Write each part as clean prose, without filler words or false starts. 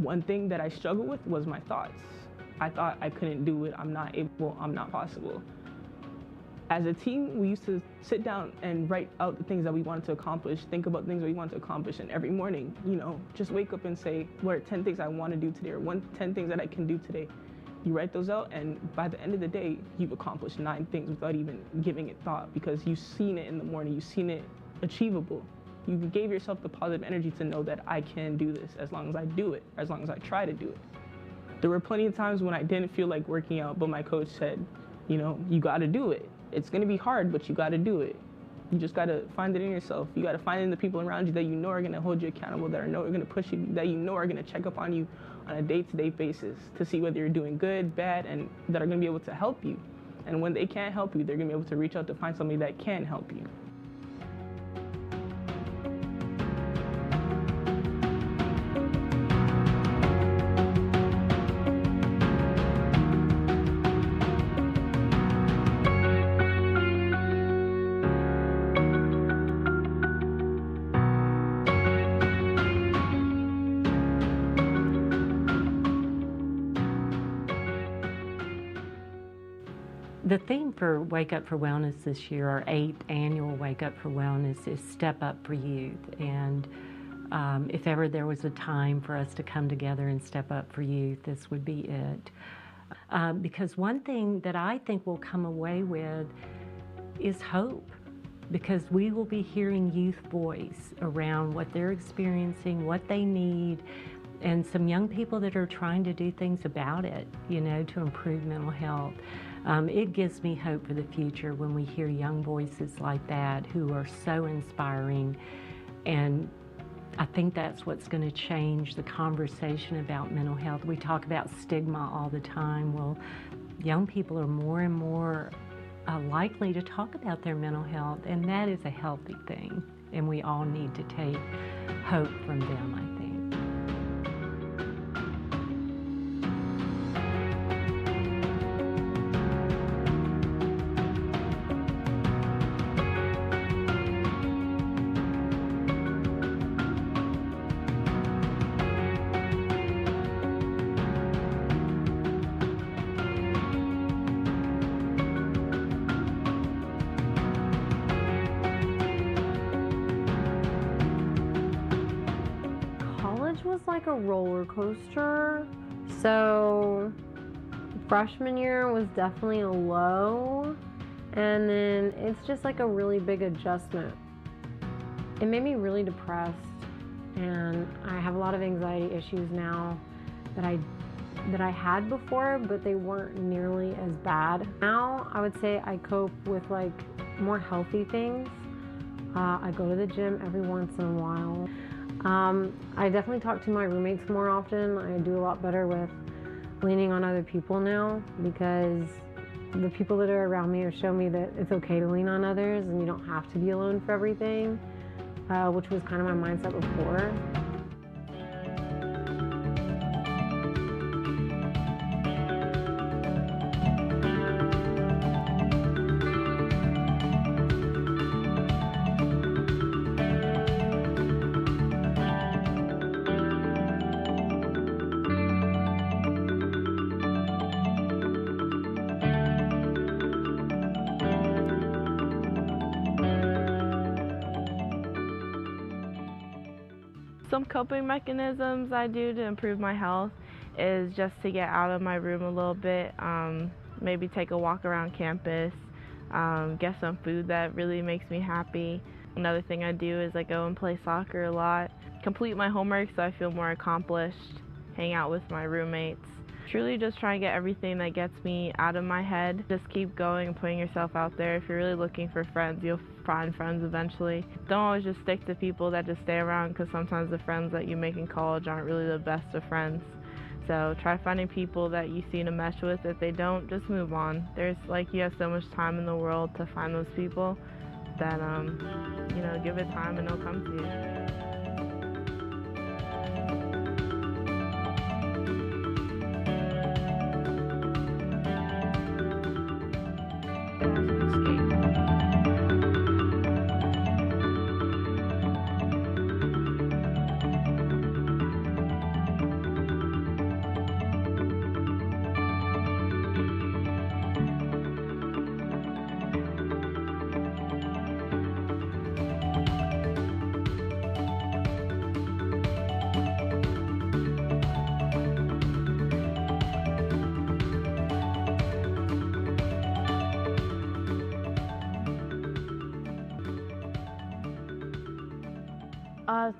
One thing that I struggled with was my thoughts. I thought I couldn't do it, I'm not able, I'm not possible. As a team, we used to sit down and write out the things that we wanted to accomplish, think about things that we wanted to accomplish, and every morning, just wake up and say, what are 10 things I want to do today, or 10 things that I can do today. You write those out, and by the end of the day, you've accomplished 9 things without even giving it thought, because you've seen it in the morning, you've seen it achievable. You gave yourself the positive energy to know that I can do this as long as I do it, as long as I try to do it. There were plenty of times when I didn't feel like working out, but my coach said, you gotta do it. It's gonna be hard, but you gotta do it. You just gotta find it in yourself. You gotta find it in the people around you that you know are gonna hold you accountable, that are gonna push you, that you know are gonna check up on you on a day-to-day basis to see whether you're doing good, bad, and that are gonna be able to help you. And when they can't help you, they're gonna be able to reach out to find somebody that can help you. The theme for Wake Up for Wellness this year, our 8th annual Wake Up for Wellness, is Step Up for Youth. And if ever there was a time for us to come together and step up for youth, this would be it. Because one thing that I think we'll come away with is hope, because we will be hearing youth voice around what they're experiencing, what they need, and some young people that are trying to do things about it, to improve mental health. It gives me hope for the future when we hear young voices like that who are so inspiring, and I think that's what's going to change the conversation about mental health. We talk about stigma all the time. Well, young people are more and more likely to talk about their mental health, and that is a healthy thing, and we all need to take hope from them, I think. Was like a roller coaster. So freshman year was definitely a low, and then it's just like a really big adjustment. It made me really depressed, and I have a lot of anxiety issues now that I had before, but they weren't nearly as bad. Now I would say I cope with like more healthy things. I go to the gym every once in a while. I definitely talk to my roommates more often. I do a lot better with leaning on other people now, because the people that are around me have shown me that it's okay to lean on others and you don't have to be alone for everything, which was kind of my mindset before. Some coping mechanisms I do to improve my health is just to get out of my room a little bit, maybe take a walk around campus, get some food that really makes me happy. Another thing I do is I go and play soccer a lot, complete my homework so I feel more accomplished, hang out with my roommates. Truly just try and get everything that gets me out of my head. Just keep going and putting yourself out there. If you're really looking for friends, you'll find friends eventually. Don't always just stick to people that just stay around, because sometimes the friends that you make in college aren't really the best of friends. So try finding people that you seem to mesh with. If they don't, just move on. You have so much time in the world to find those people that, give it time and they'll come to you.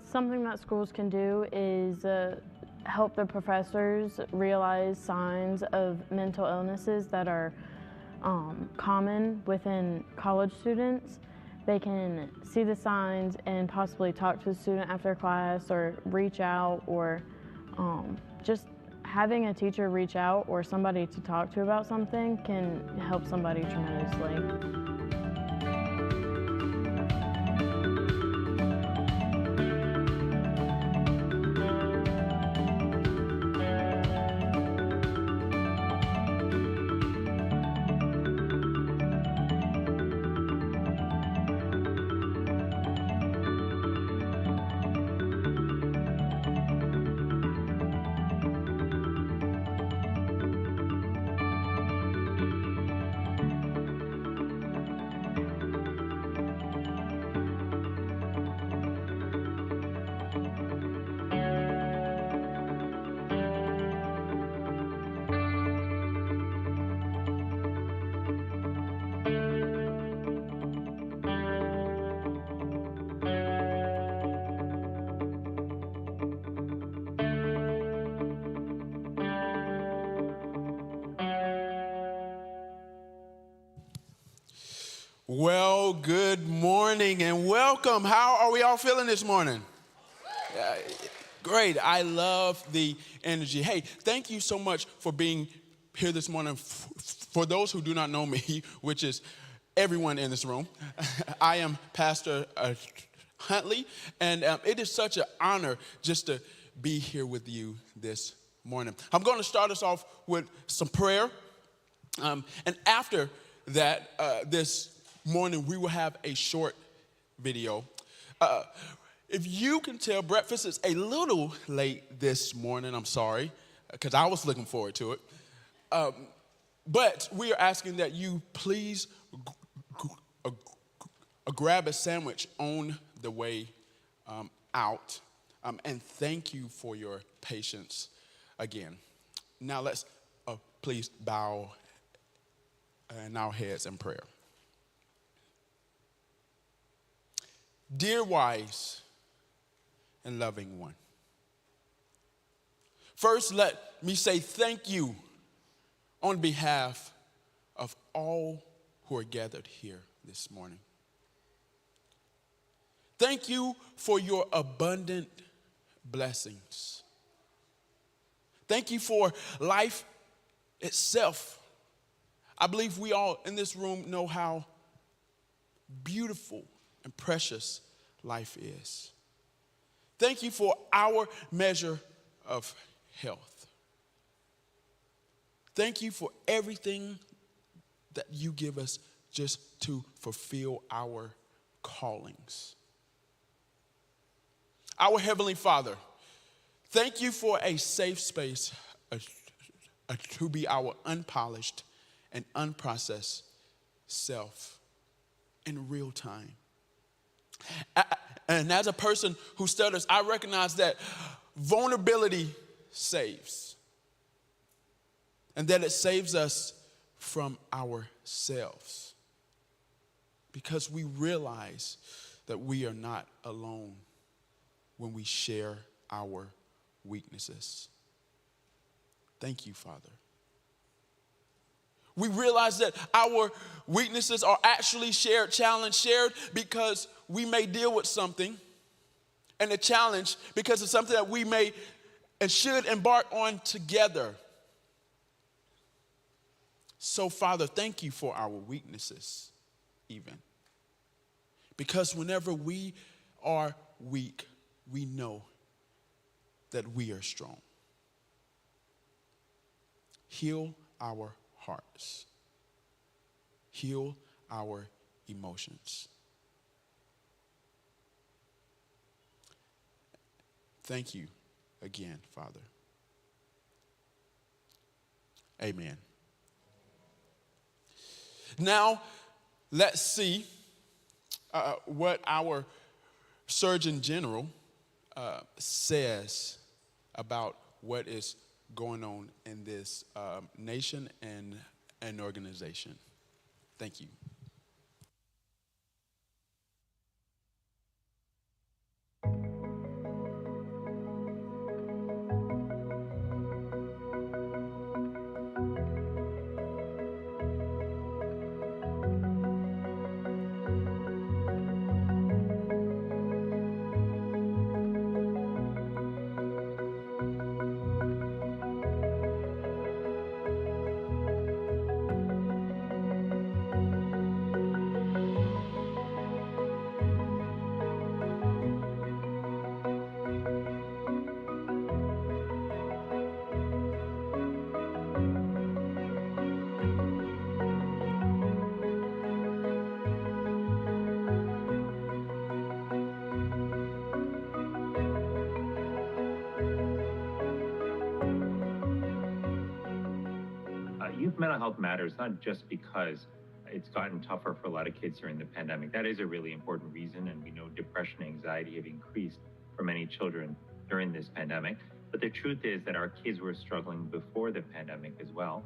Something that schools can do is help their professors realize signs of mental illnesses that are common within college students. They can see the signs and possibly talk to the student after class or reach out, or just having a teacher reach out or somebody to talk to about something can help somebody tremendously. Well, good morning and welcome. How are we all feeling this morning? Great. I love the energy. Hey, thank you so much for being here this morning. For those who do not know me, which is everyone in this room, I am Pastor Huntley, and it is such an honor just to be here with you this morning. I'm going to start us off with some prayer, and after that, this morning we will have a short video. If you can tell, breakfast is a little late this morning. I'm sorry, because I was looking forward to it. But we are asking that you please grab a sandwich on the way out. And thank you for your patience again. Now let's please bow in our heads in prayer. Dear wise and loving one, first let me say thank you on behalf of all who are gathered here this morning. Thank you for your abundant blessings. Thank you for life itself. I believe we all in this room know how beautiful and precious life is. Thank you for our measure of health. Thank you for everything that you give us just to fulfill our callings. Our Heavenly Father, thank you for a safe space to be our unpolished and unprocessed self in real time. And as a person who stutters, I recognize that vulnerability saves, and that it saves us from ourselves, because we realize that we are not alone when we share our weaknesses. Thank you, Father. We realize that our weaknesses are actually shared because we may deal with something, and a challenge because it's something that we may and should embark on together. So, Father, thank you for our weaknesses, even. Because whenever we are weak, we know that we are strong. Heal our hearts. Heal our emotions. Thank you again, Father. Amen. Now, let's see what our Surgeon General says about what is going on in this nation and an organization. Thank you. Youth mental health matters not just because it's gotten tougher for a lot of kids during the pandemic. That is a really important reason, and we know depression and anxiety have increased for many children during this pandemic. But the truth is that our kids were struggling before the pandemic as well.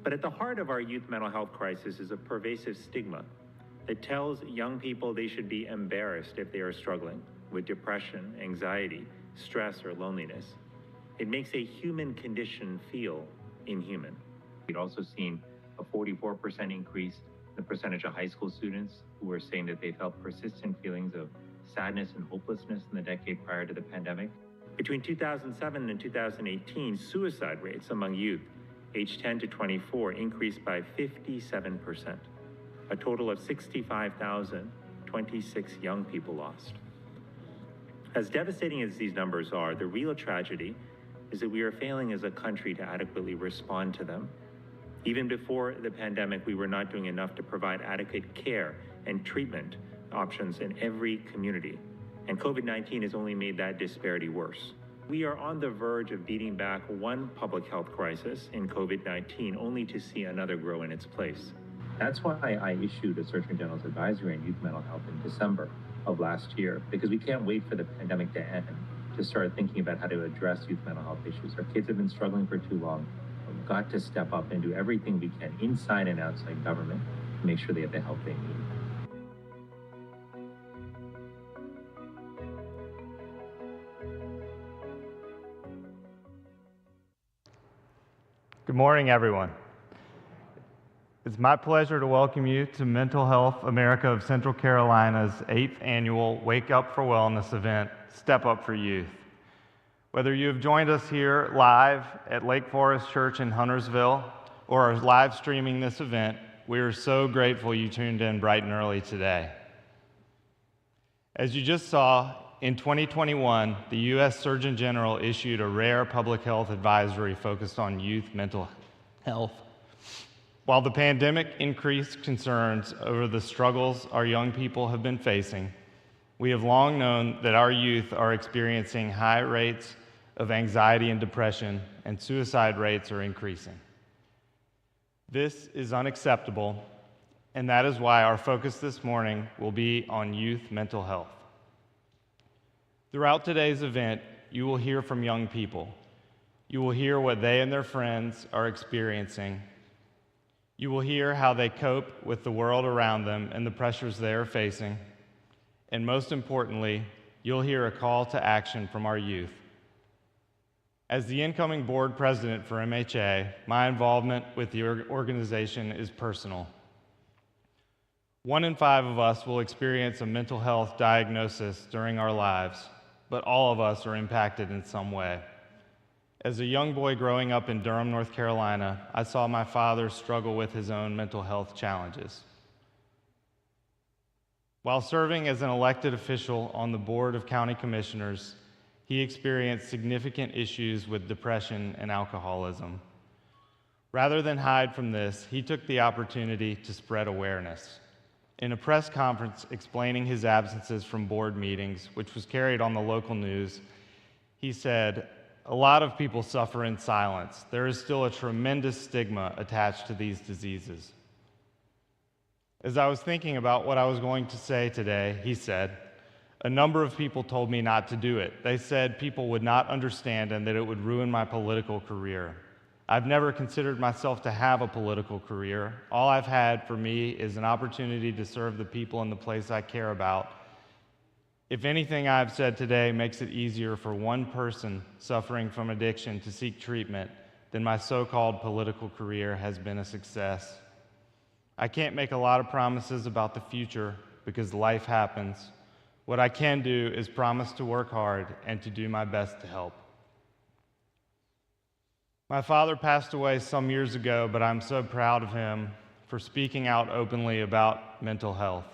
But at the heart of our youth mental health crisis is a pervasive stigma that tells young people they should be embarrassed if they are struggling with depression, anxiety, stress, or loneliness. It makes a human condition feel inhuman. We'd also seen a 44% increase in the percentage of high school students who were saying that they felt persistent feelings of sadness and hopelessness in the decade prior to the pandemic. Between 2007 and 2018, suicide rates among youth aged 10 to 24 increased by 57%. A total of 65,026 young people lost. As devastating as these numbers are, the real tragedy is that we are failing as a country to adequately respond to them. Even before the pandemic, we were not doing enough to provide adequate care and treatment options in every community. And COVID-19 has only made that disparity worse. We are on the verge of beating back one public health crisis in COVID-19, only to see another grow in its place. That's why I issued a Surgeon General's advisory on youth mental health in December of last year, because we can't wait for the pandemic to end to start thinking about how to address youth mental health issues. Our kids have been struggling for too long. We've got to step up and do everything we can inside and outside government to make sure they have the help they need. Good morning, everyone. It's my pleasure to welcome you to Mental Health America of Central Carolina's 8th annual Wake Up for Wellness event, Step Up for Youth. Whether you have joined us here live at Lake Forest Church in Huntersville or are live streaming this event, we are so grateful you tuned in bright and early today. As you just saw, in 2021, the U.S. Surgeon General issued a rare public health advisory focused on youth mental health. While the pandemic increased concerns over the struggles our young people have been facing, we have long known that our youth are experiencing high rates of anxiety and depression, and suicide rates are increasing. This is unacceptable, and that is why our focus this morning will be on youth mental health. Throughout today's event, you will hear from young people. You will hear what they and their friends are experiencing. You will hear how they cope with the world around them and the pressures they are facing. And most importantly, you'll hear a call to action from our youth. As the incoming board president for MHA, my involvement with the organization is personal. 1 in 5 of us will experience a mental health diagnosis during our lives, but all of us are impacted in some way. As a young boy growing up in Durham, North Carolina, I saw my father struggle with his own mental health challenges. While serving as an elected official on the Board of County Commissioners, he experienced significant issues with depression and alcoholism. Rather than hide from this, he took the opportunity to spread awareness. In a press conference explaining his absences from board meetings, which was carried on the local news, he said, "A lot of people suffer in silence. There is still a tremendous stigma attached to these diseases." As I was thinking about what I was going to say today, he said, "A number of people told me not to do it. They said people would not understand and that it would ruin my political career. I've never considered myself to have a political career. All I've had for me is an opportunity to serve the people in the place I care about. If anything I've said today makes it easier for one person suffering from addiction to seek treatment, then my so-called political career has been a success. I can't make a lot of promises about the future because life happens. What I can do is promise to work hard and to do my best to help." My father passed away some years ago, but I'm so proud of him for speaking out openly about mental health.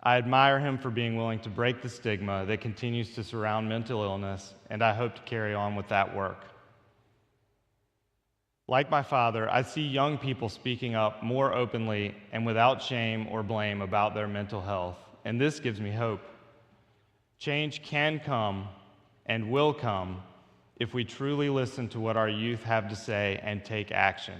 I admire him for being willing to break the stigma that continues to surround mental illness, and I hope to carry on with that work. Like my father, I see young people speaking up more openly and without shame or blame about their mental health, and this gives me hope. Change can come and will come if we truly listen to what our youth have to say and take action.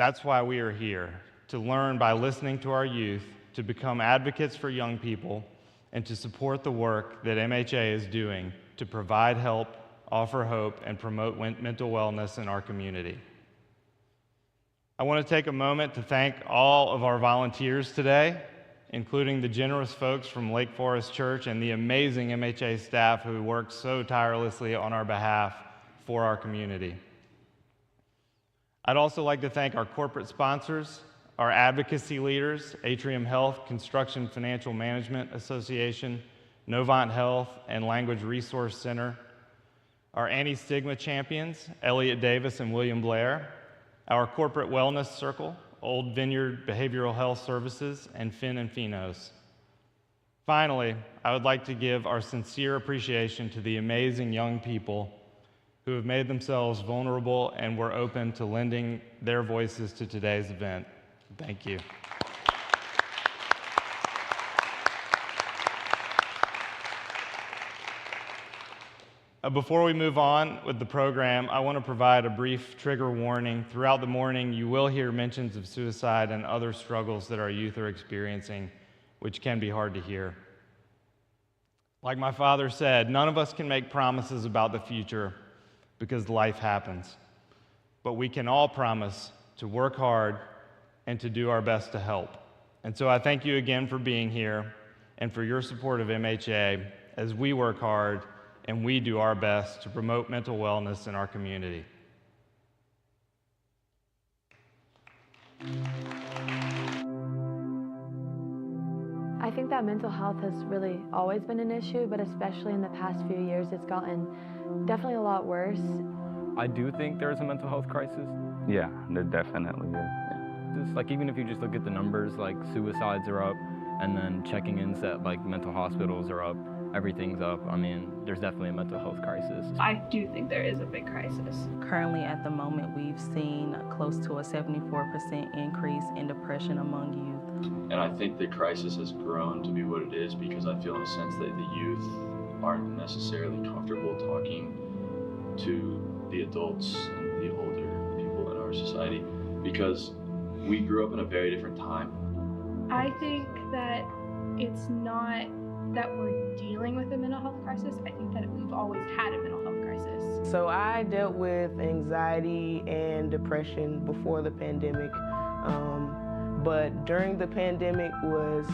That's why we are here, to learn by listening to our youth, to become advocates for young people, and to support the work that MHA is doing to provide help, offer hope, and promote mental wellness in our community. I want to take a moment to thank all of our volunteers today, including the generous folks from Lake Forest Church and the amazing MHA staff who work so tirelessly on our behalf for our community. I'd also like to thank our corporate sponsors, our advocacy leaders, Atrium Health, Construction Financial Management Association, Novant Health, and Language Resource Center, our anti-stigma champions, Elliot Davis and William Blair, our corporate wellness circle, Old Vineyard Behavioral Health Services, and Finn and Finos. Finally, I would like to give our sincere appreciation to the amazing young people who have made themselves vulnerable and were open to lending their voices to today's event. Thank you. Before we move on with the program, I want to provide a brief trigger warning. Throughout the morning, you will hear mentions of suicide and other struggles that our youth are experiencing, which can be hard to hear. Like my father said, none of us can make promises about the future because life happens. But we can all promise to work hard and to do our best to help. And so I thank you again for being here and for your support of MHA as we work hard and we do our best to promote mental wellness in our community. I think that mental health has really always been an issue, but especially in the past few years, it's gotten definitely a lot worse. I do think there's a mental health crisis. Yeah, there definitely is. Just like even if you just look at the numbers, like suicides are up, and then checking-ins at like mental hospitals are up, everything's up. I mean, there's definitely a mental health crisis. I do think there is a big crisis. Currently at the moment, we've seen close to a 74% increase in depression among youth. And I think the crisis has grown to be what it is because I feel in a sense that the youth aren't necessarily comfortable talking to the adults and the older people in our society because we grew up in a very different time. I think that it's not that we're dealing with a mental health crisis. I think that we've always had a mental health crisis. So I dealt with anxiety and depression before the pandemic, but during the pandemic was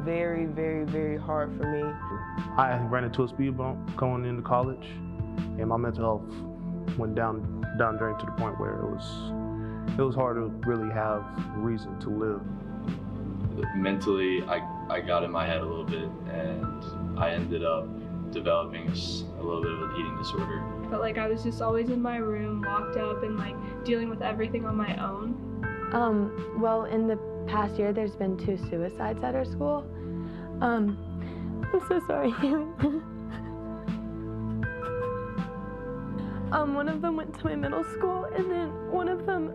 very, very, very hard for me. I ran into a speed bump going into college, and my mental health went down drain to the point where it was hard to really have reason to live. Mentally, I got in my head a little bit, and I ended up developing a little bit of an eating disorder. But like I was just always in my room, locked up, and like dealing with everything on my own. Well, in the past year, there's been 2 suicides at our school. I'm so sorry. One of them went to my middle school, and then one of them,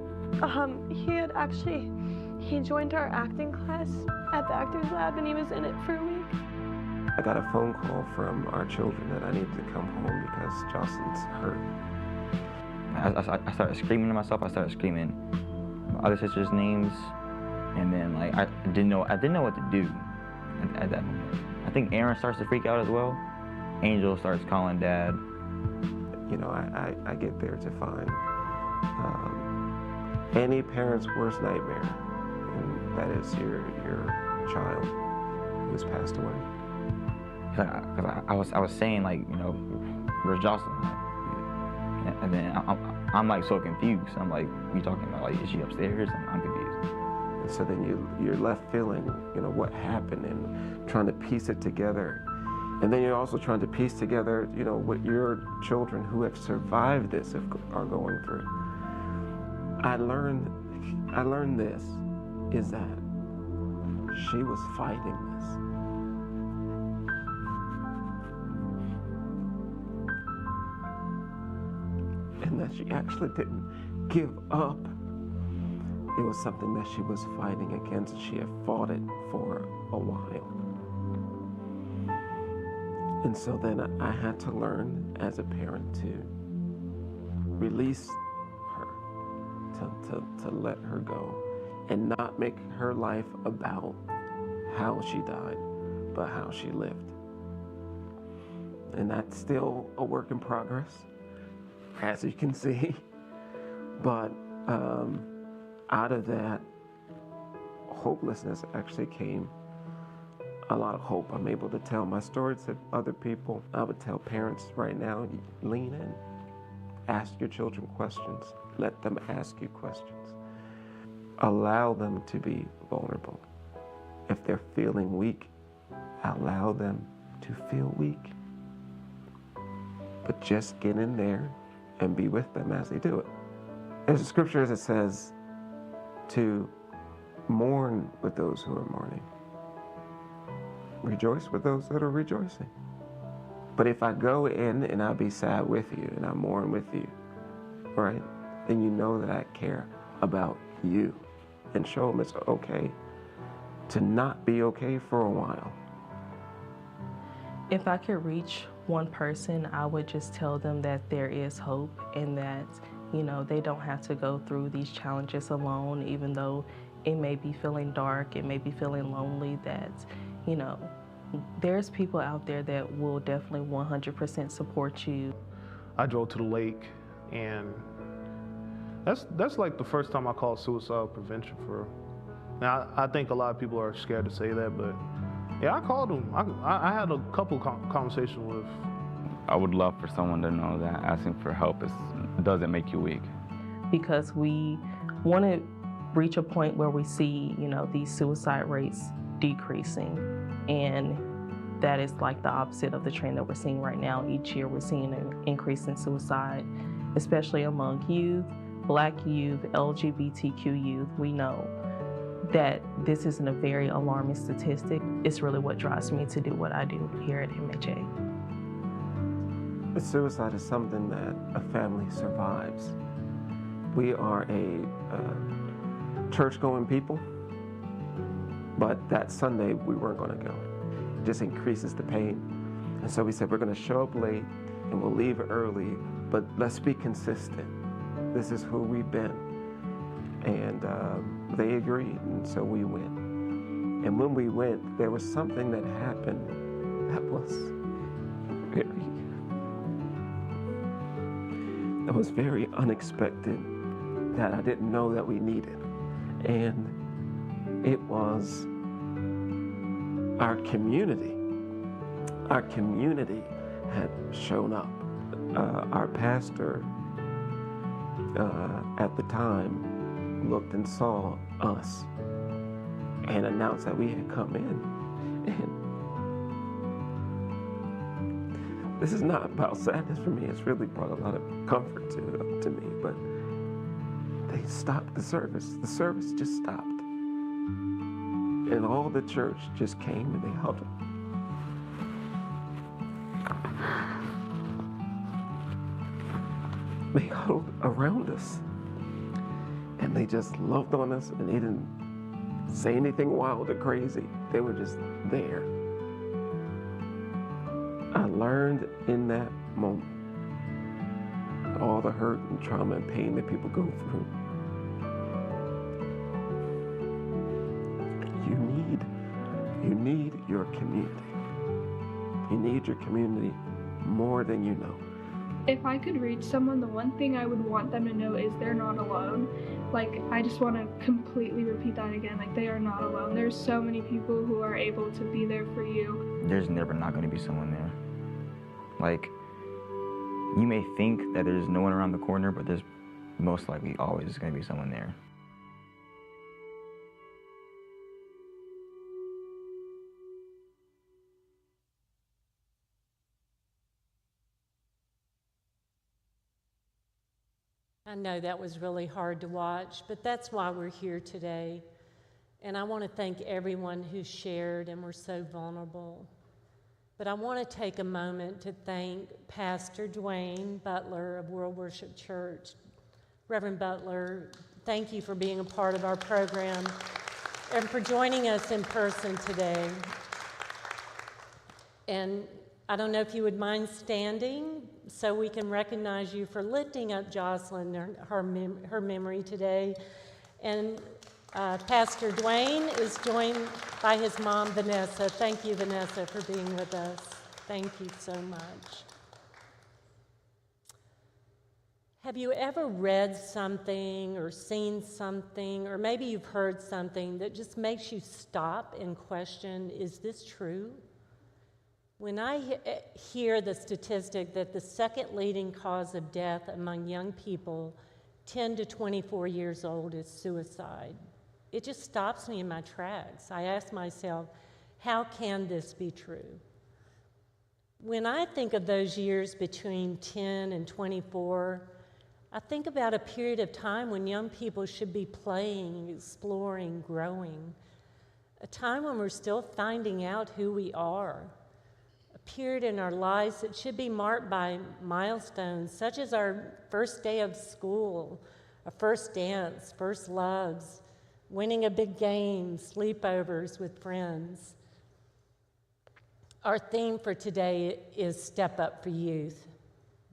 he joined our acting class at the actors lab, and he was in it for a week. I got a phone call from our children that I needed to come home because Jocelyn's hurt. I started screaming to myself. I started screaming my other sister's names, and then like I didn't know what to do at that moment. I think Aaron starts to freak out as well. Angel starts calling Dad. You know, I get there to find any parent's worst nightmare, and that is your child who's passed away. I was saying, like, you know, where's Jocelyn? And then I'm like so confused. I'm like, you talking about, like, is she upstairs? I'm confused. And so then you're left feeling, you know, what happened and trying to piece it together. And then you're also trying to piece together, you know, what your children who have survived this are going through. I learned this, is that she was fighting this. And that she actually didn't give up. It was something that she was fighting against. She had fought it for a while. And so then I had to learn as a parent to release her to let her go and not make her life about how she died, but how she lived. And that's still a work in progress, as you can see. But out of that hopelessness actually came a lot of hope. I'm able to tell my story to other people. I would tell parents right now, lean in, ask your children questions, let them ask you questions. Allow them to be vulnerable. If they're feeling weak, allow them to feel weak. But just get in there and be with them as they do it. There's a scripture that says to mourn with those who are mourning. Rejoice with those that are rejoicing. But if I go in and I'll be sad with you and I mourn with you, right, then you know that I care about you and show them it's okay to not be okay for a while. If I could reach one person, I would just tell them that there is hope and that, they don't have to go through these challenges alone, even though it may be feeling dark, it may be feeling lonely, that, there's people out there that will definitely 100% support you. I drove to the lake, and that's like the first time I called suicide prevention for. Now, I think a lot of people are scared to say that, but yeah, I called them. I had a couple conversations with. I would love for someone to know that asking for help doesn't make you weak. Because we want to reach a point where we see, these suicide rates decreasing, and that is like the opposite of the trend that we're seeing right now. Each year we're seeing an increase in suicide, especially among youth, Black youth, LGBTQ youth. We know that this isn't a very alarming statistic. It's really what drives me to do what I do here at MHA. Suicide is something that a family survives. We are a church-going people, but that Sunday we weren't going to go. It just increases the pain. And so we said we're going to show up late and we'll leave early, but let's be consistent. This is who we've been. And they agreed, and so we went. And when we went, there was something that happened that was very unexpected, that I didn't know that we needed. And it was our community. Our community had shown up. Our pastor at the time looked and saw us and announced that we had come in. And this is not about sadness for me. It's really brought a lot of comfort to me. But they stopped the service. The service just stopped. And all the church just came and they huddled. They huddled around us. And they just loved on us, and they didn't say anything wild or crazy. They were just there. I learned in that moment all the hurt and trauma and pain that people go through. You need your community. You need your community more than you know. If I could reach someone, the one thing I would want them to know is they're not alone. Like, I just want to completely repeat that again. Like, they are not alone. There's so many people who are able to be there for you. There's never not going to be someone there. Like, you may think that there's no one around the corner, but there's most likely always going to be someone there. I know that was really hard to watch, but that's why we're here today. And I want to thank everyone who shared and were so vulnerable. But I want to take a moment to thank Pastor Dwayne Butler of World Worship Church. Reverend Butler, thank you for being a part of our program and for joining us in person today. And I don't know if you would mind standing so we can recognize you for lifting up Jocelyn, her memory today. And Pastor Dwayne is joined by his mom, Vanessa. Thank you, Vanessa, for being with us. Thank you so much. Have you ever read something or seen something, or maybe you've heard something that just makes you stop and question, is this true? When I hear the statistic that the second leading cause of death among young people 10 to 24 years old is suicide, it just stops me in my tracks. I ask myself, how can this be true? When I think of those years between 10 and 24, I think about a period of time when young people should be playing, exploring, growing, a time when we're still finding out who we are, a period in our lives that should be marked by milestones such as our first day of school, a first dance, first loves, winning a big game, sleepovers with friends. Our theme for today is Step Up for Youth.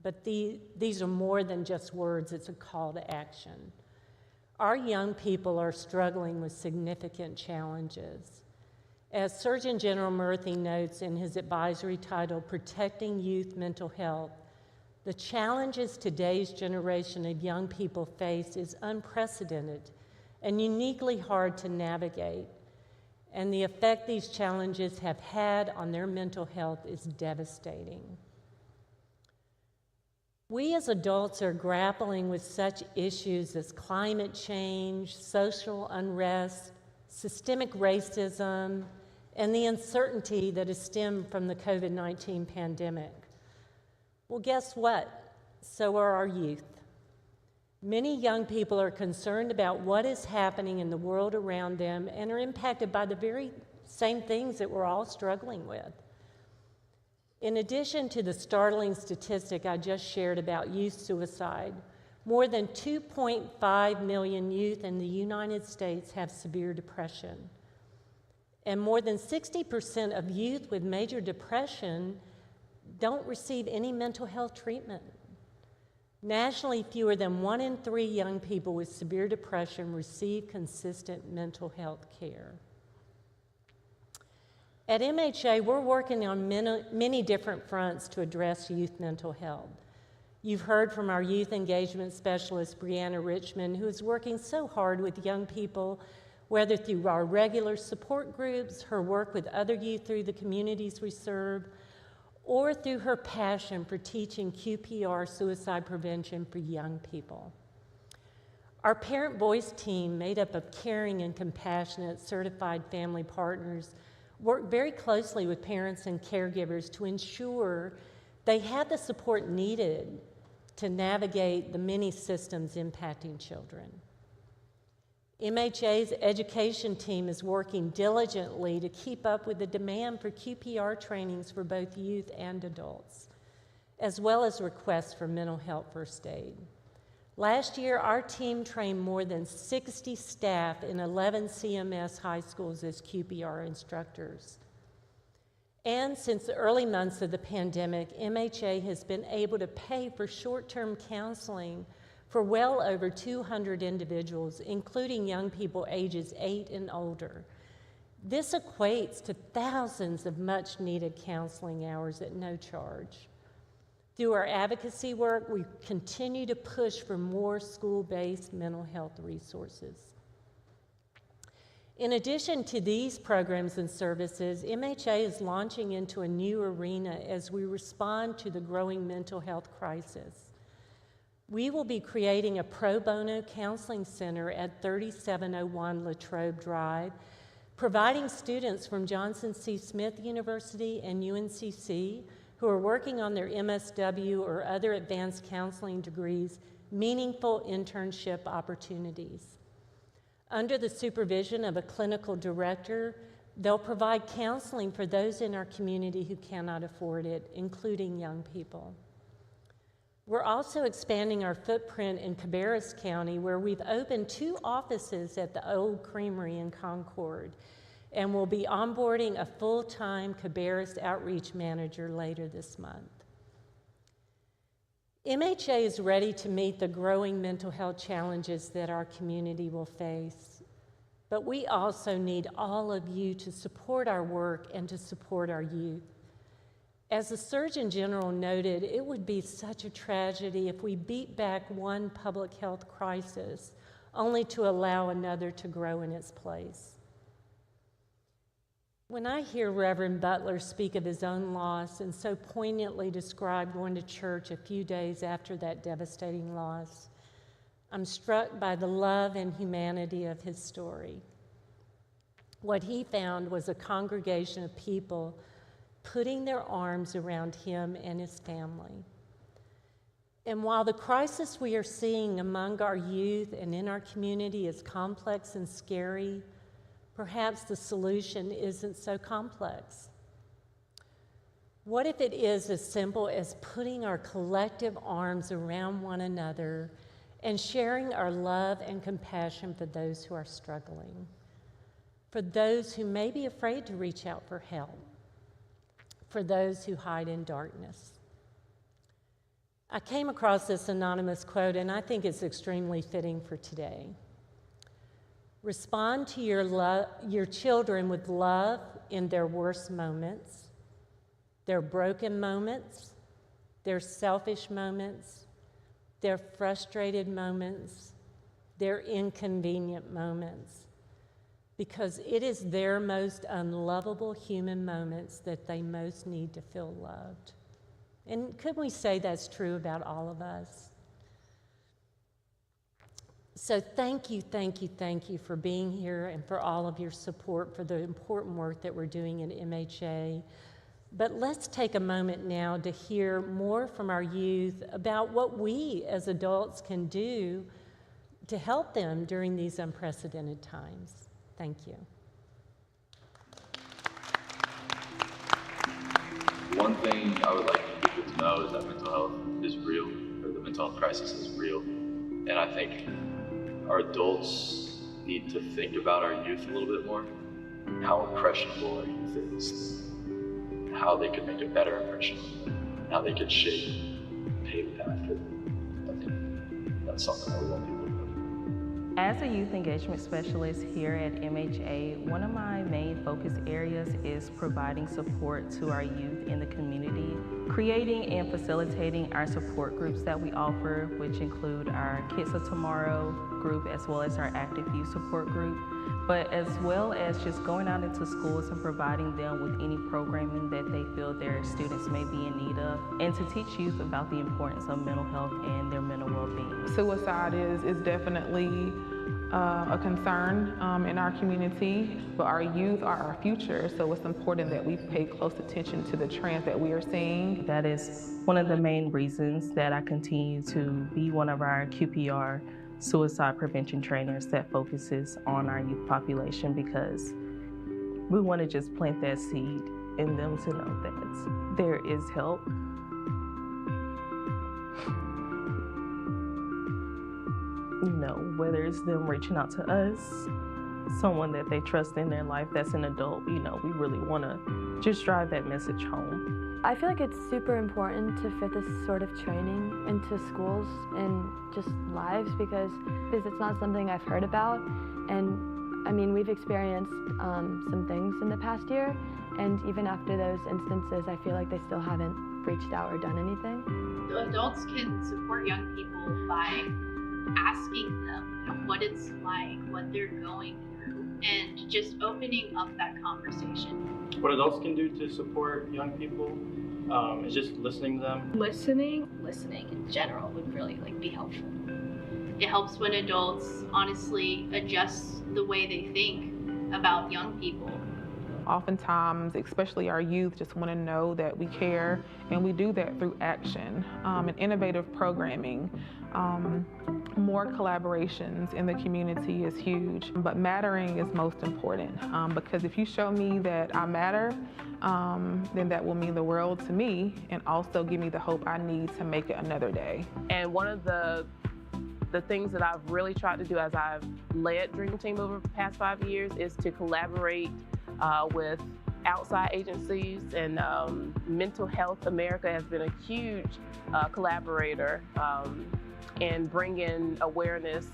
But these are more than just words, it's a call to action. Our young people are struggling with significant challenges. As Surgeon General Murthy notes in his advisory titled, Protecting Youth Mental Health, the challenges today's generation of young people face is unprecedented and uniquely hard to navigate. And the effect these challenges have had on their mental health is devastating. We as adults are grappling with such issues as climate change, social unrest, systemic racism, and the uncertainty that has stemmed from the COVID-19 pandemic. Well, guess what? So are our youth. Many young people are concerned about what is happening in the world around them and are impacted by the very same things that we're all struggling with. In addition to the startling statistic I just shared about youth suicide, more than 2.5 million youth in the United States have severe depression. And more than 60% of youth with major depression don't receive any mental health treatment. Nationally, fewer than 1 in 3 young people with severe depression receive consistent mental health care. At MHA, we're working on many different fronts to address youth mental health. You've heard from our youth engagement specialist, Brianna Richmond, who is working so hard with young people, whether through our regular support groups, her work with other youth through the communities we serve, or through her passion for teaching QPR suicide prevention for young people. Our Parent Voice team, made up of caring and compassionate certified family partners, work very closely with parents and caregivers to ensure they have the support needed to navigate the many systems impacting children. MHA's education team is working diligently to keep up with the demand for QPR trainings for both youth and adults, as well as requests for mental health first aid. Last year, our team trained more than 60 staff in 11 CMS high schools as QPR instructors. And since the early months of the pandemic, MHA has been able to pay for short-term counseling for well over 200 individuals, including young people ages 8 and older. This equates to thousands of much-needed counseling hours at no charge. Through our advocacy work, we continue to push for more school-based mental health resources. In addition to these programs and services, MHA is launching into a new arena as we respond to the growing mental health crisis. We will be creating a pro bono counseling center at 3701 Latrobe Drive, providing students from Johnson C. Smith University and UNCC who are working on their MSW or other advanced counseling degrees meaningful internship opportunities. Under the supervision of a clinical director, they'll provide counseling for those in our community who cannot afford it, including young people. We're also expanding our footprint in Cabarrus County, where we've opened 2 offices at the Old Creamery in Concord. and will be onboarding a full-time Cabarrus outreach manager later this month. MHA is ready to meet the growing mental health challenges that our community will face, but we also need all of you to support our work and to support our youth. As the Surgeon General noted, it would be such a tragedy if we beat back one public health crisis only to allow another to grow in its place. When I hear Reverend Butler speak of his own loss and so poignantly describe going to church a few days after that devastating loss, I'm struck by the love and humanity of his story. What he found was a congregation of people putting their arms around him and his family. And while the crisis we are seeing among our youth and in our community is complex and scary, perhaps the solution isn't so complex. What if it is as simple as putting our collective arms around one another and sharing our love and compassion for those who are struggling, for those who may be afraid to reach out for help, for those who hide in darkness? I came across this anonymous quote, and I think it's extremely fitting for today. Respond to your children with love in their worst moments, their broken moments, their selfish moments, their frustrated moments, their inconvenient moments, because it is their most unlovable human moments that they most need to feel loved. And could we say that's true about all of us? So thank you for being here and for all of your support for the important work that we're doing at MHA. But let's take a moment now to hear more from our youth about what we as adults can do to help them during these unprecedented times. Thank you. One thing I would like people to know is that mental health is real, or the mental health crisis is real. And I think our adults need to think about our youth a little bit more, how impressionable our youth is, how they could make a better impression, how they could shape and pave the path for them. I think that's something that we want people to know. As a youth engagement specialist here at MHA, one of my main focus areas is providing support to our youth in the community, creating and facilitating our support groups that we offer, which include our Kids of Tomorrow group as well as our Active Youth Support group, but as well as just going out into schools and providing them with any programming that they feel their students may be in need of, and to teach youth about the importance of mental health and their mental well-being. Suicide is definitely a concern in our community, but our youth are our future, so it's important that we pay close attention to the trends that we are seeing. That is one of the main reasons that I continue to be one of our QPR suicide prevention trainers that focuses on our youth population, because we want to just plant that seed in them to know that there is help. You know, whether it's them reaching out to us, someone that they trust in their life that's an adult, you know, we really want to just drive that message home. I feel like it's super important to fit this sort of training into schools and just lives because it's not something I've heard about. And I mean, we've experienced some things in the past year, and even after those instances, I feel like they still haven't reached out or done anything. Adults can support young people by asking them what it's like, what they're going through, and just opening up that conversation. What adults can do to support young people is just listening to them. Listening in general would really be helpful. It helps when adults honestly adjust the way they think about young people. Oftentimes, especially our youth, just want to know that we care, and we do that through action and innovative programming. More collaborations in the community is huge, but mattering is most important because if you show me that I matter, then that will mean the world to me and also give me the hope I need to make it another day. And one of the things that I've really tried to do as I've led Dream Team over the past 5 years is to collaborate with outside agencies, and Mental Health America has been a huge collaborator in bringing awareness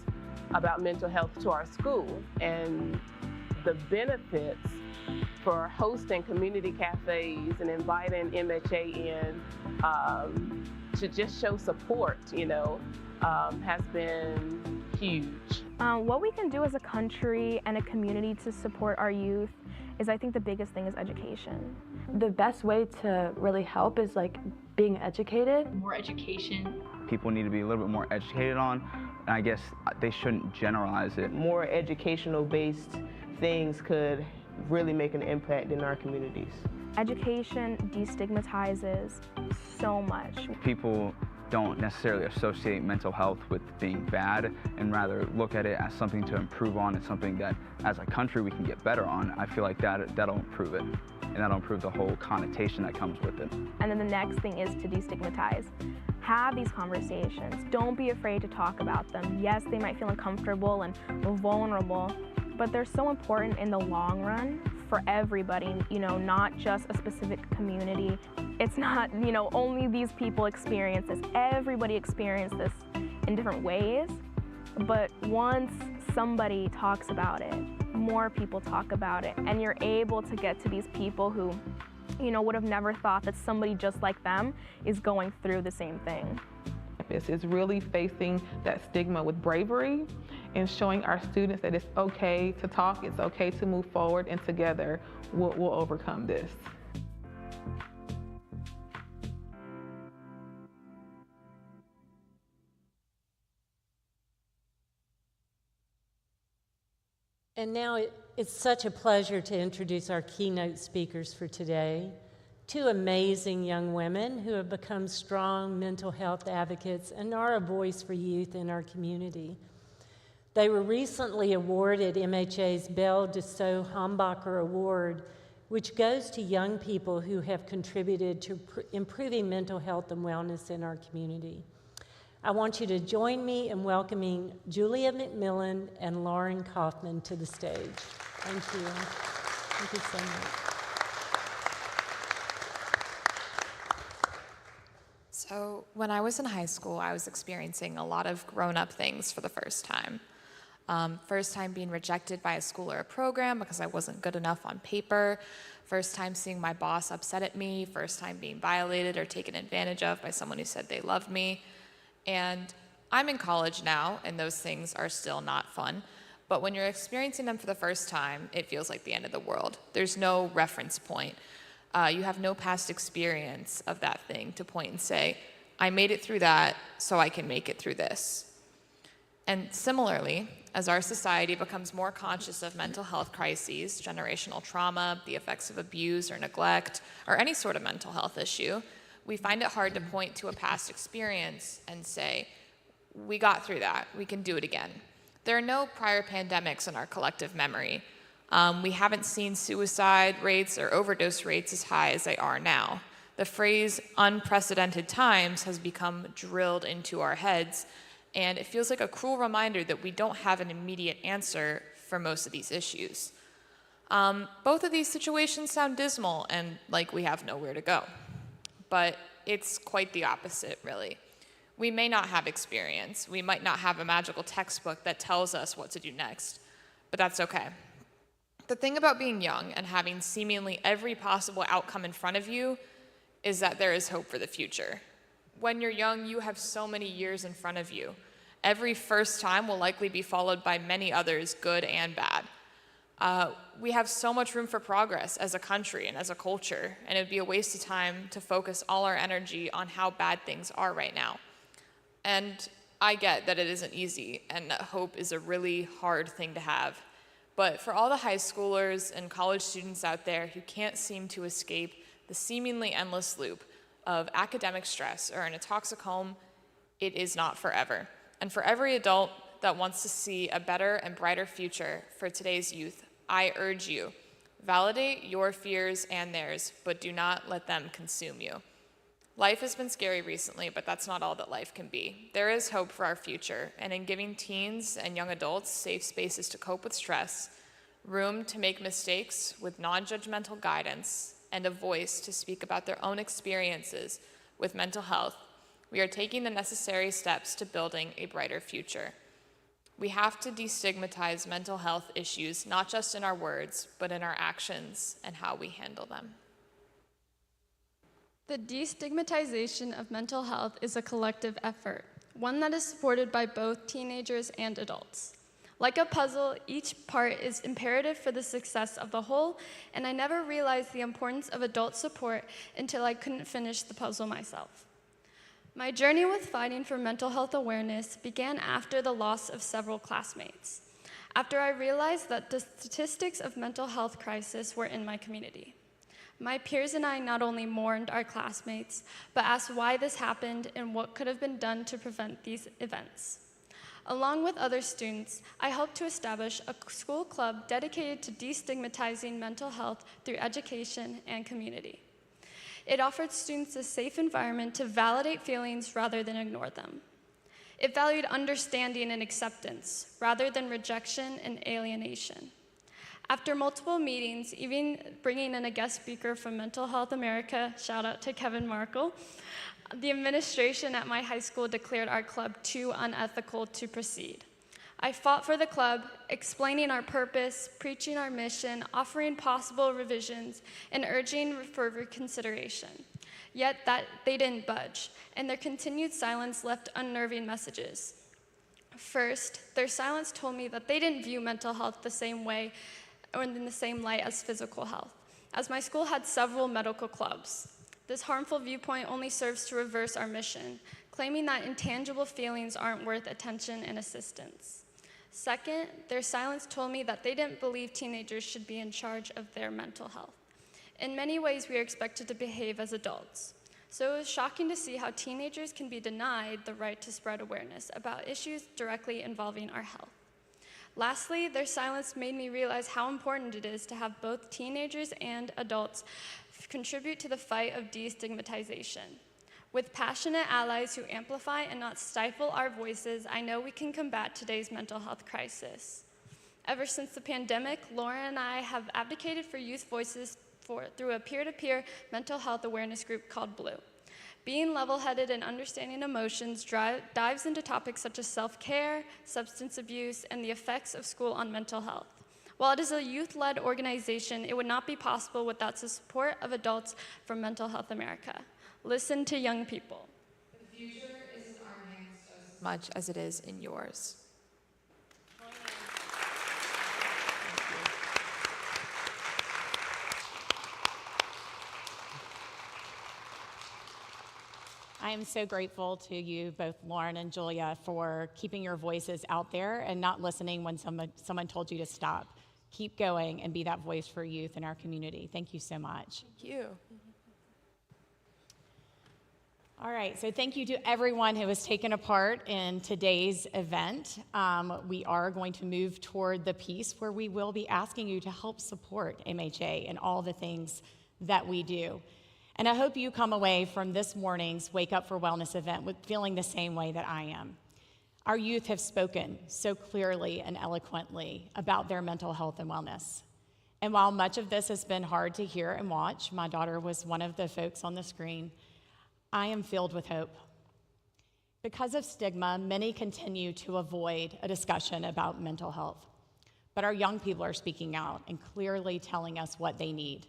about mental health to our school, and the benefits for hosting community cafes and inviting MHA in to just show support, has been huge. What we can do as a country and a community to support our youth is, I think the biggest thing is education. The best way to really help is like being educated. More education. People need to be a little bit more educated on, and I guess they shouldn't generalize it. More educational based things could really make an impact in our communities. Education destigmatizes so much. People don't necessarily associate mental health with being bad, and rather look at it as something to improve on and something that as a country we can get better on. I feel like that'll improve it, and that'll improve the whole connotation that comes with it. And then the next thing is to destigmatize. Have these conversations. Don't be afraid to talk about them. Yes, they might feel uncomfortable and vulnerable, but they're so important in the long run for everybody, not just a specific community. It's not, only these people experience this. Everybody experiences this in different ways, but once somebody talks about it, more people talk about it, and you're able to get to these people who, would have never thought that somebody just like them is going through the same thing. It's really facing that stigma with bravery and showing our students that it's okay to talk, it's okay to move forward, and together we'll overcome this. And now it's such a pleasure to introduce our keynote speakers for today. Two amazing young women who have become strong mental health advocates and are a voice for youth in our community. They were recently awarded MHA's Belle Dussault Hambacher Award, which goes to young people who have contributed to improving mental health and wellness in our community. I want you to join me in welcoming Julia McMillan and Lauren Kaufman to the stage. Thank you. Thank you so much. So when I was in high school, I was experiencing a lot of grown-up things for the first time. First time being rejected by a school or a program because I wasn't good enough on paper. First time seeing my boss upset at me. First time being violated or taken advantage of by someone who said they loved me. And I'm in college now, and those things are still not fun. But when you're experiencing them for the first time, it feels like the end of the world. There's no reference point. You have no past experience of that thing to point and say, I made it through that, so I can make it through this. And similarly, as our society becomes more conscious of mental health crises, generational trauma, the effects of abuse or neglect, or any sort of mental health issue, we find it hard to point to a past experience and say, we got through that, we can do it again. There are no prior pandemics in our collective memory. We haven't seen suicide rates or overdose rates as high as they are now. The phrase unprecedented times has become drilled into our heads, and it feels like a cruel reminder that we don't have an immediate answer for most of these issues. Both of these situations sound dismal and like we have nowhere to go. But it's quite the opposite, really. We may not have experience. We might not have a magical textbook that tells us what to do next, but that's okay. The thing about being young and having seemingly every possible outcome in front of you is that there is hope for the future. When you're young, you have so many years in front of you. Every first time will likely be followed by many others, good and bad. We have so much room for progress as a country and as a culture, and it would be a waste of time to focus all our energy on how bad things are right now. And I get that it isn't easy, and that hope is a really hard thing to have. But for all the high schoolers and college students out there who can't seem to escape the seemingly endless loop of academic stress or in a toxic home, it is not forever. And for every adult that wants to see a better and brighter future for today's youth, I urge you, validate your fears and theirs, but do not let them consume you. Life has been scary recently, but that's not all that life can be. There is hope for our future, and in giving teens and young adults safe spaces to cope with stress, room to make mistakes with non-judgmental guidance, and a voice to speak about their own experiences with mental health, we are taking the necessary steps to building a brighter future. We have to destigmatize mental health issues, not just in our words, but in our actions and how we handle them. The destigmatization of mental health is a collective effort, one that is supported by both teenagers and adults. Like a puzzle, each part is imperative for the success of the whole, and I never realized the importance of adult support until I couldn't finish the puzzle myself. My journey with fighting for mental health awareness began after the loss of several classmates, after I realized that the statistics of mental health crisis were in my community. My peers and I not only mourned our classmates, but asked why this happened and what could have been done to prevent these events. Along with other students, I helped to establish a school club dedicated to destigmatizing mental health through education and community. It offered students a safe environment to validate feelings rather than ignore them. It valued understanding and acceptance rather than rejection and alienation. After multiple meetings, even bringing in a guest speaker from Mental Health America, shout out to Kevin Markle, the administration at my high school declared our club too unethical to proceed. I fought for the club, explaining our purpose, preaching our mission, offering possible revisions, and urging for reconsideration. Yet they didn't budge, and their continued silence left unnerving messages. First, their silence told me that they didn't view mental health the same way or in the same light as physical health, as my school had several medical clubs. This harmful viewpoint only serves to reverse our mission, claiming that intangible feelings aren't worth attention and assistance. Second, their silence told me that they didn't believe teenagers should be in charge of their mental health. In many ways, we are expected to behave as adults. So it was shocking to see how teenagers can be denied the right to spread awareness about issues directly involving our health. Lastly, their silence made me realize how important it is to have both teenagers and adults contribute to the fight of destigmatization. With passionate allies who amplify and not stifle our voices, I know we can combat today's mental health crisis. Ever since the pandemic, Laura and I have advocated for youth voices through a peer-to-peer mental health awareness group called Blue. Being level-headed and understanding emotions dives into topics such as self-care, substance abuse, and the effects of school on mental health. While it is a youth-led organization, it would not be possible without the support of adults from Mental Health America. Listen to young people. The future is in our hands as much as it is in yours. I am so grateful to you, both Lauren and Julia, for keeping your voices out there and not listening when someone told you to stop. Keep going and be that voice for youth in our community. Thank you so much. Thank you. All right, so thank you to everyone who has taken a part in today's event. We are going to move toward the piece where we will be asking you to help support MHA and all the things that we do. And I hope you come away from this morning's Wake Up for Wellness event with feeling the same way that I am. Our youth have spoken so clearly and eloquently about their mental health and wellness. And while much of this has been hard to hear and watch, my daughter was one of the folks on the screen, I am filled with hope. Because of stigma, many continue to avoid a discussion about mental health. But our young people are speaking out and clearly telling us what they need.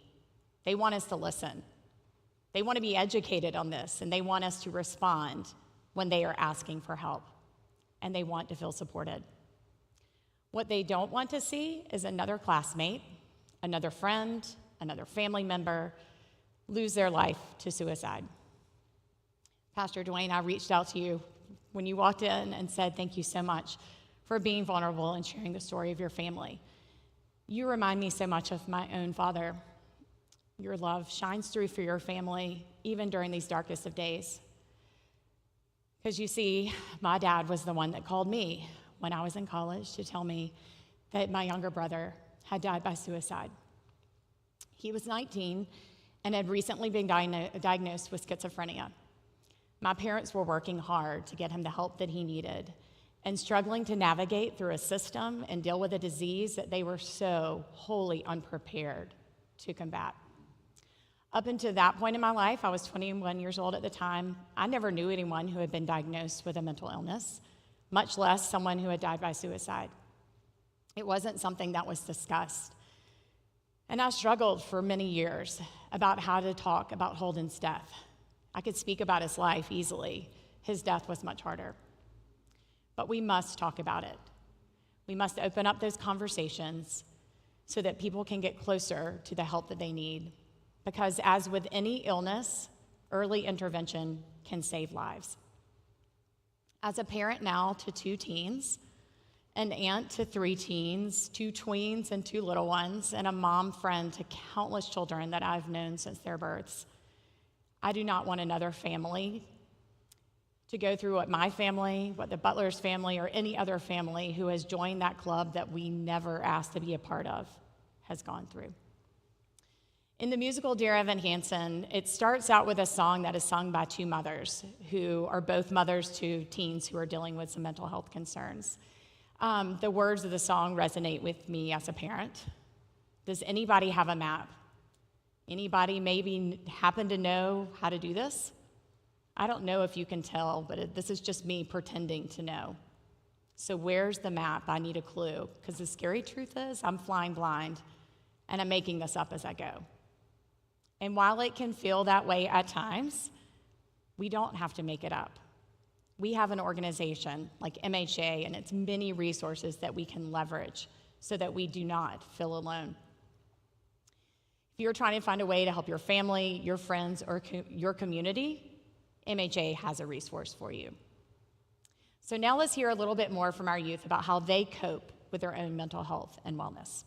They want us to listen. They want to be educated on this, and they want us to respond when they are asking for help, and they want to feel supported. What they don't want to see is another classmate, another friend, another family member lose their life to suicide. Pastor Dwayne, I reached out to you when you walked in and said thank you so much for being vulnerable and sharing the story of your family. You remind me so much of my own father. Your love shines through for your family, even during these darkest of days. Because you see, my dad was the one that called me when I was in college to tell me that my younger brother had died by suicide. He was 19 and had recently been diagnosed with schizophrenia. My parents were working hard to get him the help that he needed, and struggling to navigate through a system and deal with a disease that they were so wholly unprepared to combat. Up until that point in my life, I was 21 years old at the time, I never knew anyone who had been diagnosed with a mental illness, much less someone who had died by suicide. It wasn't something that was discussed. And I struggled for many years about how to talk about Holden's death. I could speak about his life easily. His death was much harder. But we must talk about it. We must open up those conversations so that people can get closer to the help that they need. Because as with any illness, early intervention can save lives. As a parent now to 2 teens, an aunt to 3 teens, 2 tweens and 2 little ones, and a mom friend to countless children that I've known since their births, I do not want another family to go through what my family, what the Butler's family, or any other family who has joined that club that we never asked to be a part of has gone through. In the musical Dear Evan Hansen, it starts out with a song that is sung by 2 mothers who are both mothers to teens who are dealing with some mental health concerns. The words of the song resonate with me as a parent. Does anybody have a map? Anybody maybe happen to know how to do this? I don't know if you can tell, but this is just me pretending to know. So where's the map? I need a clue. Because the scary truth is I'm flying blind, and I'm making this up as I go. And while it can feel that way at times, we don't have to make it up. We have an organization like MHA and its many resources that we can leverage so that we do not feel alone. If you're trying to find a way to help your family, your friends, or your community, MHA has a resource for you. So now let's hear a little bit more from our youth about how they cope with their own mental health and wellness.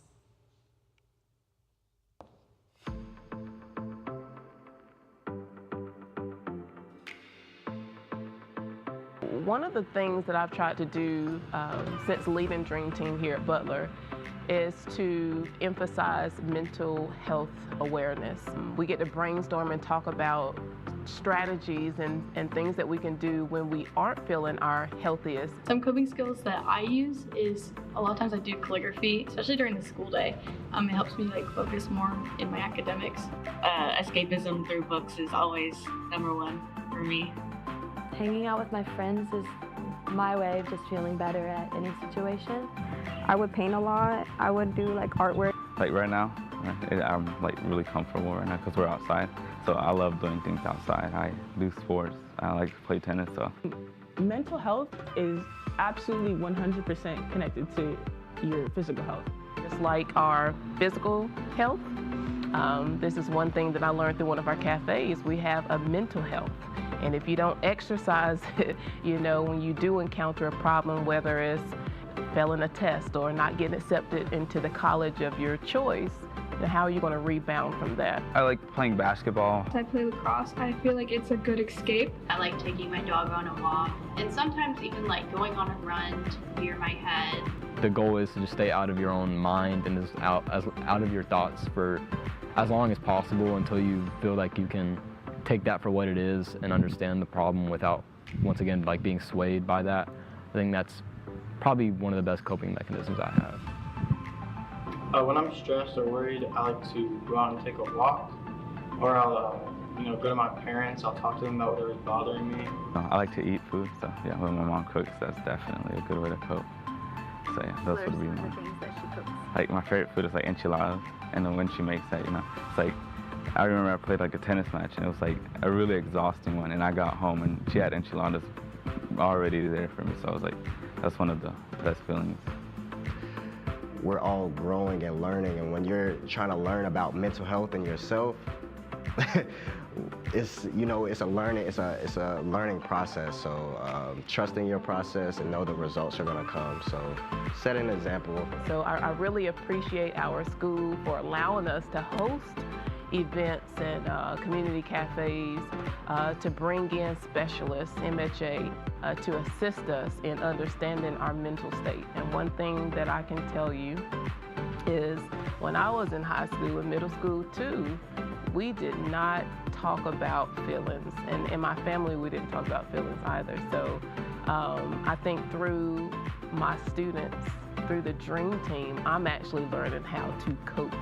One of the things that I've tried to do since leading Dream Team here at Butler is to emphasize mental health awareness. We get to brainstorm and talk about strategies and things that we can do when we aren't feeling our healthiest. Some coping skills that I use is a lot of times I do calligraphy, especially during the school day. It helps me focus more in my academics. Escapism through books is always #1 for me. Hanging out with my friends is my way of just feeling better at any situation. I would paint a lot. I would do artwork. Like right now, I'm really comfortable right now because we're outside. So I love doing things outside. I do sports. I like to play tennis. So mental health is absolutely 100% connected to your physical health. Just like our physical health, this is one thing that I learned through one of our cafes. We have a mental health. And if you don't exercise it, when you do encounter a problem, whether it's failing a test or not getting accepted into the college of your choice, then how are you going to rebound from that? I like playing basketball. I play lacrosse. I feel like it's a good escape. I like taking my dog on a walk, and sometimes even going on a run to clear my head. The goal is to just stay out of your own mind and just out of your thoughts for as long as possible until you feel like you can take that for what it is and understand the problem without, once again, being swayed by that. I think that's probably one of the best coping mechanisms I have. When I'm stressed or worried, I like to go out and take a walk, or I'll go to my parents. I'll talk to them about whatever's bothering me. I like to eat food, so yeah, when my mom cooks, that's definitely a good way to cope. So yeah, those would be mine. My favorite food is enchiladas, and then when she makes that, it's I remember I played a tennis match, and it was a really exhausting one, and I got home and she had enchiladas already there for me, so I was that's one of the best feelings. We're all growing and learning, and when you're trying to learn about mental health and yourself, it's a learning process. So trust in your process and know the results are going to come. So set an example. So I really appreciate our school for allowing us to host events and community cafes to bring in specialists, MHA, to assist us in understanding our mental state. And one thing that I can tell you is when I was in high school and middle school too, we did not talk about feelings. And in my family, we didn't talk about feelings either. So I think through my students, through the Dream Team, I'm actually learning how to cope.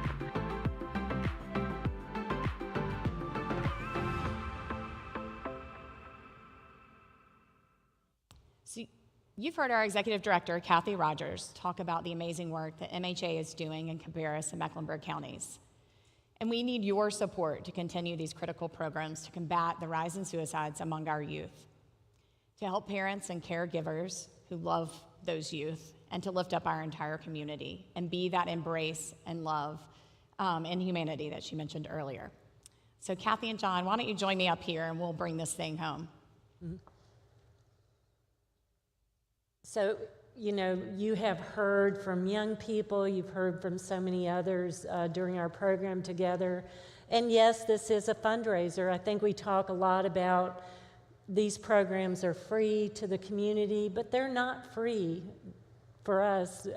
So you've heard our Executive Director, Kathy Rogers, talk about the amazing work that MHA is doing in Cabarrus and Mecklenburg counties. And we need your support to continue these critical programs to combat the rise in suicides among our youth, to help parents and caregivers who love those youth, and to lift up our entire community and be that embrace and love and humanity that she mentioned earlier. So Kathy and John, why don't you join me up here and we'll bring this thing home. Mm-hmm. So, you know, you have heard from young people, you've heard from so many others during our program together. And yes, this is a fundraiser. I think we talk a lot about these programs are free to the community, but they're not free for us.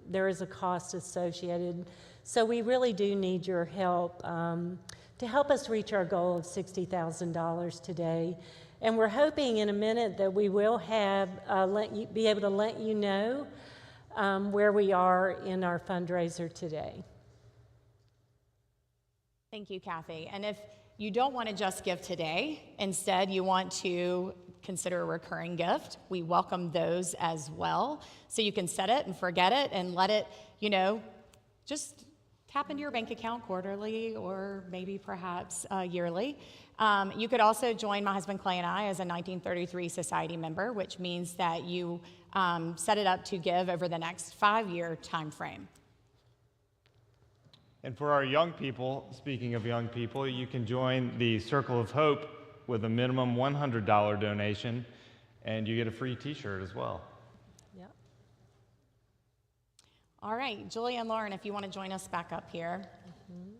There is a cost associated. So we really do need your help to help us reach our goal of $60,000 today. And we're hoping in a minute that we will have be able to let you know where we are in our fundraiser today. Thank you, Kathy. And if you don't want to just give today, instead you want to consider a recurring gift, we welcome those as well. So you can set it and forget it and let it, you know, just tap into your bank account quarterly or maybe perhaps yearly. You could also join my husband Clay and I as a 1933 Society member, which means that you set it up to give over the next 5-year time frame. And for our young people, speaking of young people, you can join the Circle of Hope with a minimum $100 donation, and you get a free t-shirt as well. Yep. All right, Julia and Lauren, if you want to join us back up here. Mm-hmm.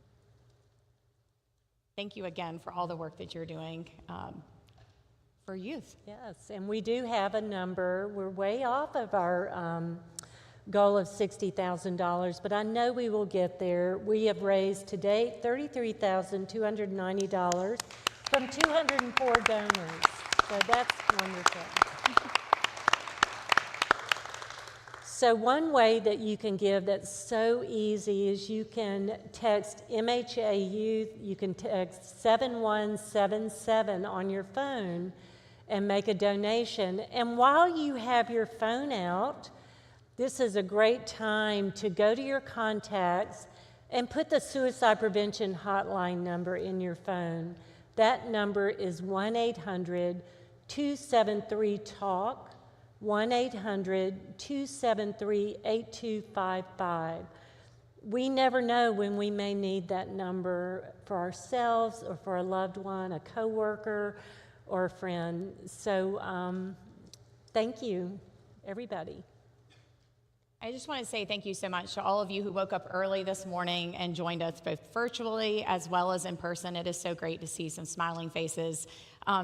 Thank you again for all the work that you're doing for youth. Yes, and we do have a number. We're way off of our goal of $60,000, but I know we will get there. We have raised to date $33,290 from 204 donors, so that's wonderful. So one way that you can give that's so easy is you can text MHA Youth, you can text 7177 on your phone and make a donation. And while you have your phone out, this is a great time to go to your contacts and put the suicide prevention hotline number in your phone. That number is 1-800-273-TALK. 1-800-273-8255. We never know when we may need that number for ourselves or for a loved one, a coworker, or a friend. So thank you, everybody. I just want to say thank you so much to all of you who woke up early this morning and joined us both virtually as well as in person. It is so great to see some smiling faces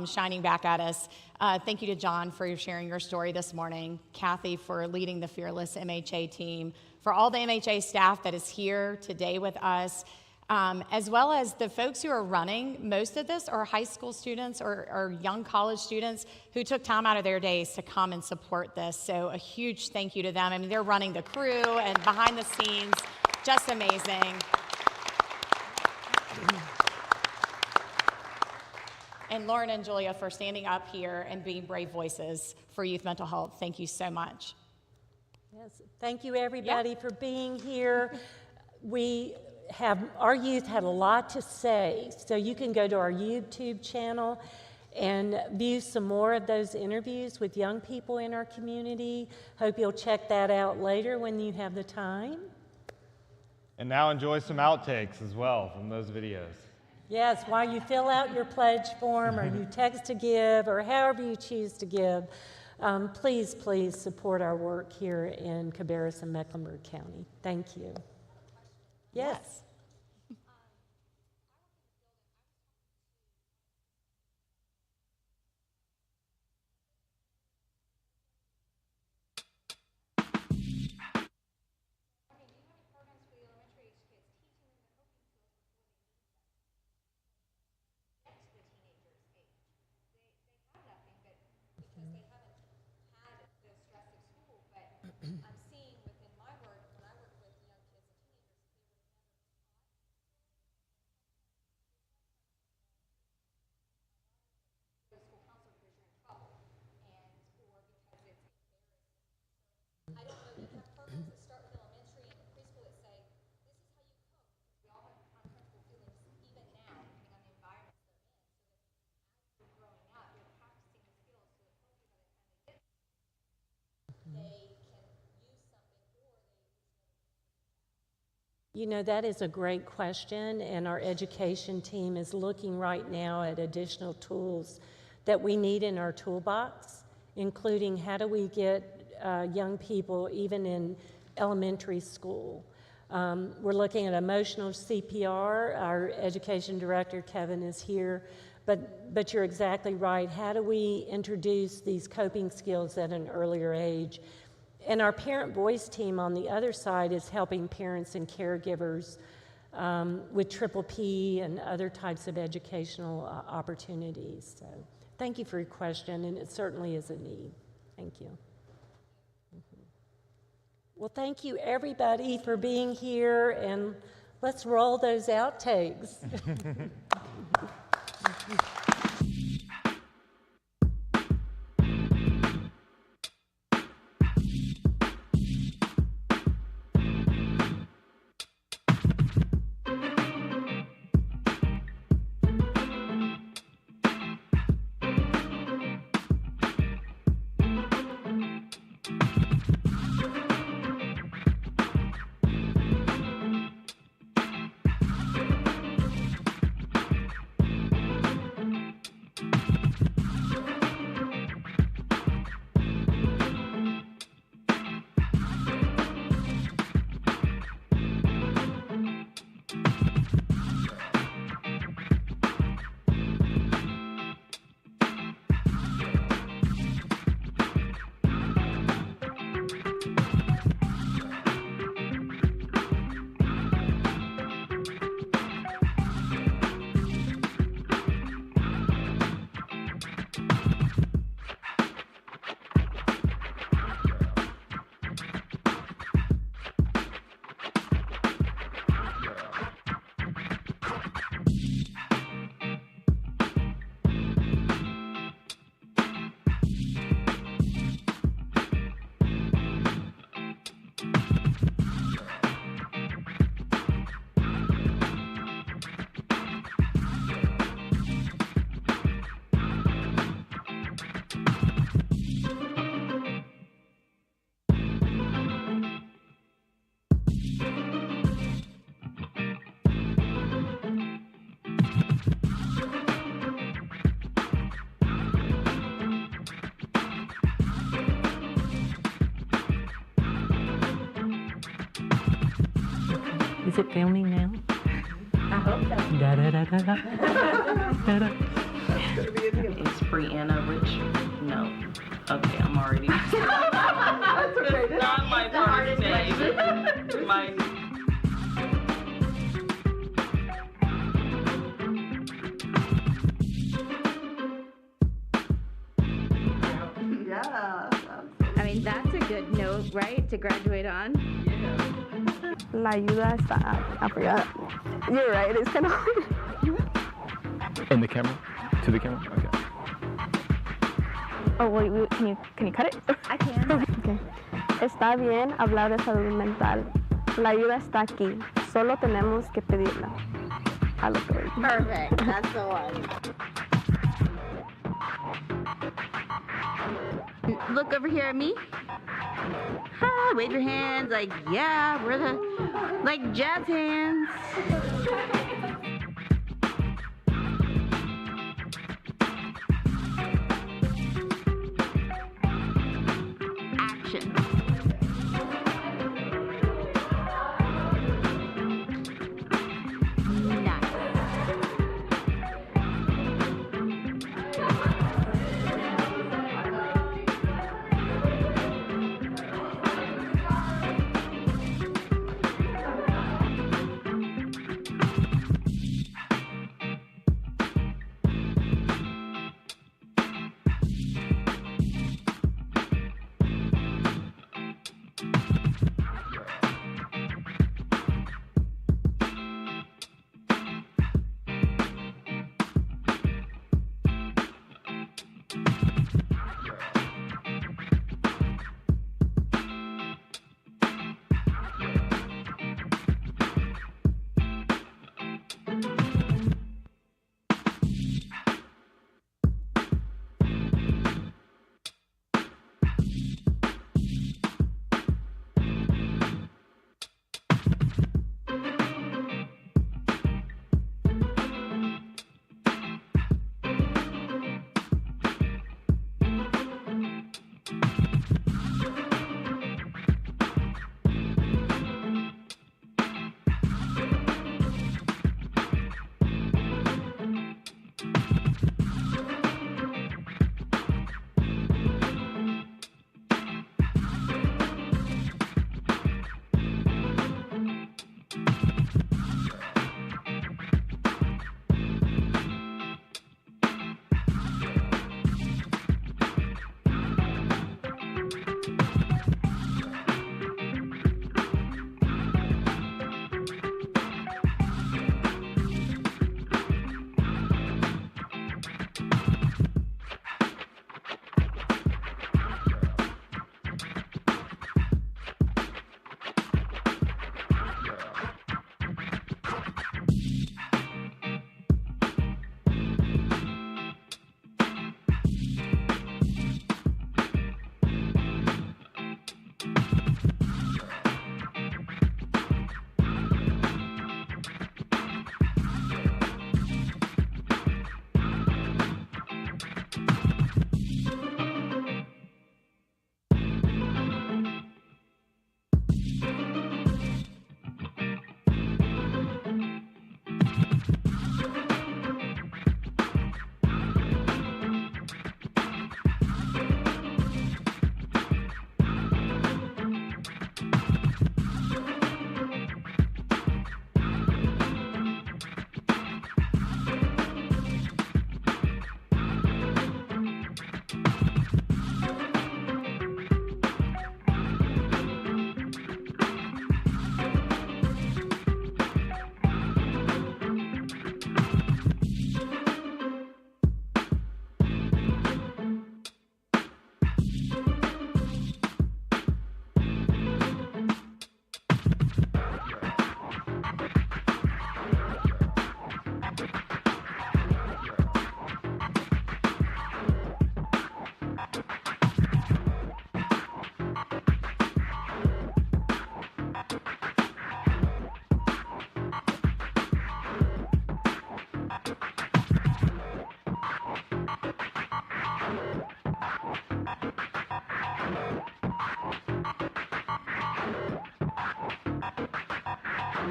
shining back at us. Thank you to John for sharing your story this morning, Kathy for leading the Fearless MHA team, for all the MHA staff that is here today with us, as well as the folks who are running. Most of this are high school students or young college students who took time out of their days to come and support this. So a huge thank you to them. I mean, they're running the crew and behind the scenes, just amazing. And Lauren and Julia for standing up here and being brave voices for youth mental health. Thank you so much. Yes, thank you everybody for being here. Our youth had a lot to say, so you can go to our YouTube channel and view some more of those interviews with young people in our community. Hope you'll check that out later when you have the time. And now enjoy some outtakes as well from those videos. Yes, while you fill out your pledge form or you text to give or however you choose to give, please support our work here in Cabarrus and Mecklenburg County. Thank you. Yes. You know, that is a great question, and our education team is looking right now at additional tools that we need in our toolbox, including how do we get young people even in elementary school. We're looking at emotional CPR. Our education director, Kevin, is here, but you're exactly right. How do we introduce these coping skills at an earlier age? And our parent voice team on the other side is helping parents and caregivers with Triple P and other types of educational opportunities. So thank you for your question, and it certainly is a need. Thank you. Well, thank you everybody for being here, and let's roll those outtakes. Is it filming now? I hope so. Da da da da da. Da da. Is Brianna Rich? No. Okay, I'm already. That's not my first name. My. Yeah. I mean, that's a good note, right, to graduate on? Yeah. La ayuda está, I forgot. You're right, it's kind of hard. In the camera? To the camera? Okay. Oh, wait, can you cut it? I can. Okay. Está bien hablar de salud mental. La ayuda está aquí. Solo tenemos que pedirla. A lo que voy. Perfect, that's the one. Look over here at me. Ah, wave your hands like, yeah, we're the, like jazz hands. Action.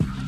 you.